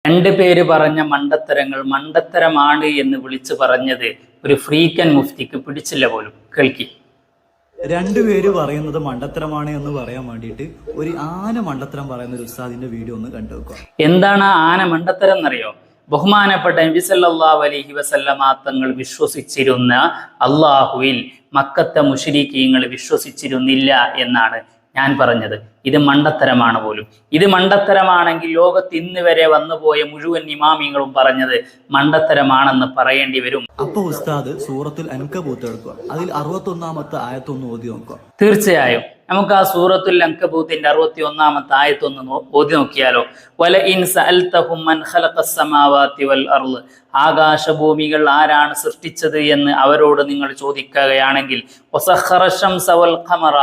രണ്ട് പേര് പറഞ്ഞ മണ്ടത്തരങ്ങൾ മണ്ടത്തരമാണ് എന്ന് വിളിച്ചു പറഞ്ഞത് ഒരു ഫ്രീക്കൻ മുഫ്തിക്ക് പിടിച്ചില്ല പോലും. കേൾക്കി. രണ്ടുപേര് പറയുന്നത് മണ്ടത്തരമാണ് എന്ന് പറയാൻ വേണ്ടിയിട്ട് ഒരു ആന മണ്ടത്തരം പറയുന്ന ഒരു ഉസ്താദിന്റെ വീഡിയോ ഒന്ന് കണ്ടു വെക്കുക. എന്താണ് ആ ആന മണ്ടത്തരം എന്നറിയോ? ബഹുമാനപ്പെട്ട നബി സല്ലല്ലാഹു അലൈഹി വസല്ലമ തങ്ങൾ വിശ്വസിച്ചിരുന്ന അള്ളാഹുവിൽ മക്കത്തെ മുശ്രിക്കീങ്ങൾ വിശ്വസിച്ചിരുന്നില്ല എന്നാണ് ഞാൻ പറഞ്ഞത്. ഇത് മണ്ടത്തരമാണ് പോലും. ഇത് മണ്ടത്തരമാണെങ്കിൽ ലോകത്ത് ഇന്ന് വരെ വന്നുപോയ മുഴുവൻ ഇമാമിങ്ങളും പറഞ്ഞത് മണ്ടത്തരമാണെന്ന് പറയേണ്ടി വരും. അപ്പൊ ഉസ്താദ് സൂറത്തുൽ അൻകബൂത്ത് എടുക്കുക, അതിൽ 61-ാമത്തെ ആയത്തൊന്ന് ഓതി നോക്കുക. തീർച്ചയായും നമുക്ക് ആ സൂറത്തുൽ അൻകബൂത്തിന്റെ 61-ാമത്തെ ആയത്തൊന്ന് ഓതി നോക്കിയാലോ. വല ഇൻ സഅൽതഹും മൻ ഖലഖസ് സമാവാതി വൽ അർള്, ആകാശഭൂമികൾ ആരാണ് സൃഷ്ടിച്ചത് എന്ന് അവരോട് നിങ്ങൾ ചോദിക്കുകയാണെങ്കിൽ, വസഖറ ശംസ വൽ ഖമറ,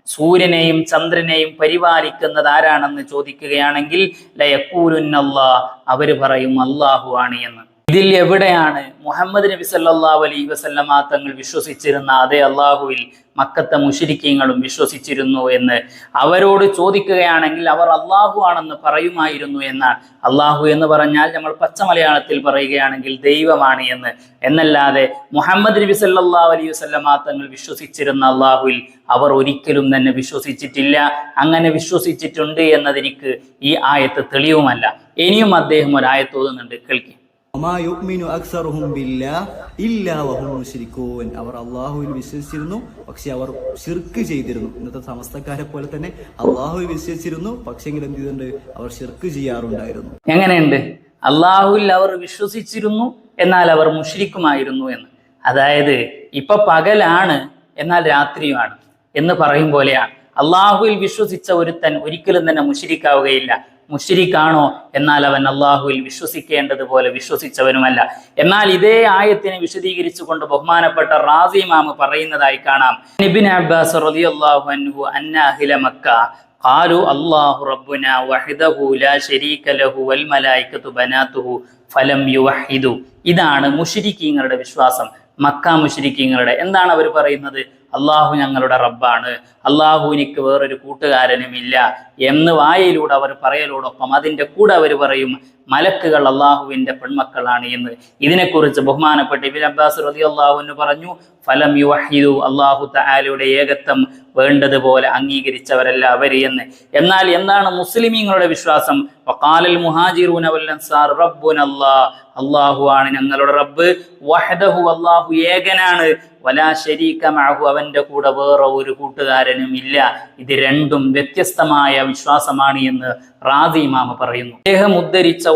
സൂര്യനെയും ചന്ദ്രനെയും പരിപാലിക്കുന്നത് ആരാണെന്ന് ചോദിക്കുകയാണെങ്കിൽ ലയഖൂലുന്നല്ലാഹ്, അവർ പറയും അല്ലാഹു ആണ് എന്ന്. ഇതിൽ എവിടെയാണ് മുഹമ്മദ് നബി സല്ലല്ലാഹു അലൈഹി വസല്ലമ തങ്ങൾ വിശ്വസിച്ചിരുന്ന അതേ അള്ളാഹുവിൽ മക്കത്തെ മുശ്രിക്കീങ്ങളും വിശ്വസിച്ചിരുന്നു എന്ന് അവരോട് ചോദിക്കുകയാണെങ്കിൽ അവർ അള്ളാഹു ആണെന്ന് പറയുമായിരുന്നു എന്നാണ്. അള്ളാഹു എന്ന് പറഞ്ഞാൽ നമ്മൾ പച്ച മലയാളത്തിൽ പറയുകയാണെങ്കിൽ ദൈവമാണ് എന്ന്, എന്നല്ലാതെ മുഹമ്മദ് നബി സല്ലല്ലാഹു അലൈഹി വസല്ലമ തങ്ങൾ വിശ്വസിച്ചിരുന്ന അള്ളാഹുവിൽ അവർ ഒരിക്കലും തന്നെ വിശ്വസിച്ചിട്ടില്ല. അങ്ങനെ വിശ്വസിച്ചിട്ടുണ്ട് എന്നതിനിക്ക് ഈ ആയത്ത് തെളിവുമല്ല. ഇനിയും അദ്ദേഹം ഒരു ആയത്ത് ഓതുന്നുണ്ട്, കേൾക്കി. അവർ അള്ളാഹുവിൽ വിശ്വസിച്ചിരുന്നു, പക്ഷെ അവർ ശിർക്ക് ചെയ്തിരുന്നു. ഇന്നത്തെ സമസ്തക്കാരെ പോലെ തന്നെ അള്ളാഹുവിൽ വിശ്വസിച്ചിരുന്നു, പക്ഷെങ്കിൽ എന്ത് ചെയ്തിട്ടുണ്ട്, അവർ ശിർക്ക് ചെയ്യാറുണ്ടായിരുന്നു. എങ്ങനെയുണ്ട്? അള്ളാഹുവിൽ അവർ വിശ്വസിച്ചിരുന്നു, എന്നാൽ അവർ മുശ്രിക്കുമായിരുന്നു എന്ന്. അതായത് ഇപ്പൊ പകലാണ് എന്നാൽ രാത്രിയുമാണ് എന്ന് പറയും പോലെയാണ്. അള്ളാഹുവിൽ വിശ്വസിച്ച ഒരുത്തൻ ഒരിക്കലും തന്നെ മുശ്രിക്കാവുകയില്ല. മുശ്രിക്കാണോ? എന്നാൽ അവൻ അള്ളാഹുവിൽ വിശ്വസിക്കേണ്ടതുപോലെ വിശ്വസിച്ചവനുമല്ല. എന്നാൽ ഇതേ ആയത്തിനെ വിശദീകരിച്ചുകൊണ്ട് ബഹുമാനപ്പെട്ട റാസി ഇമാം പറയുന്നതായി കാണാം. ഇബ്നു അബ്ബാസ് റളിയല്ലാഹു അൻഹു അന്ന അഹ്ല മക്ക ഖാലു അല്ലാഹു റബ്ബുനാ വഹ്ദഹു ലാ ശരീക ലഹു വൽ മലായികതു ബനാതുഹു ഫലം യുവഹിദു. ഇതാണ് മുശ്രിക്കീങ്ങളുടെ വിശ്വാസം. മക്ക മുശ്രിക്കീങ്ങളുടെ എന്താണ് അവർ പറയുന്നത്? അള്ളാഹു ഞങ്ങളുടെ റബ്ബാണ്, അള്ളാഹുവിനിക്ക് വേറൊരു കൂട്ടുകാരനുമില്ല എന്ന് വായയിലൂടെ അവർ പറയലോടൊപ്പം അതിൻ്റെ കൂടെ അവർ പറയും മലക്കുകൾ അള്ളാഹുവിൻ്റെ പെൺമക്കളാണ് എന്ന്. ഇതിനെക്കുറിച്ച് ബഹുമാനപ്പെട്ട ഇബ്നു അബ്ബാസ് റളിയല്ലാഹു അൻഹു പറഞ്ഞു, ഫലം യുവഹിദു, അള്ളാഹു തആലയുടെ ഏകത്വം വേണ്ടതുപോലെ അംഗീകരിച്ചവരല്ല അവർ എന്ന്. എന്നാൽ എന്താണ് മുസ്ലിമീങ്ങളുടെ വിശ്വാസം? വഖാലൽ മുഹാജിറൂന വൽ അൻസാർ റബ്ബുനല്ലാഹ്, അള്ളാഹു ആണ് ഞങ്ങളുടെ റബ്ബ്, വഹ്ദഹു, അള്ളാഹു ഏകനാണ്, വലാ ശരീക മഅഹു, അവന്റെ കൂടെ വേറെ ഒരു കൂട്ടുകാരനും ഇല്ല. ഇത് രണ്ടും വ്യത്യസ്തമായ വിശ്വാസമാണ് എന്ന് റാസി ഇമാം പറയുന്നു. അദ്ദേഹം ഉദ്ധരിച്ച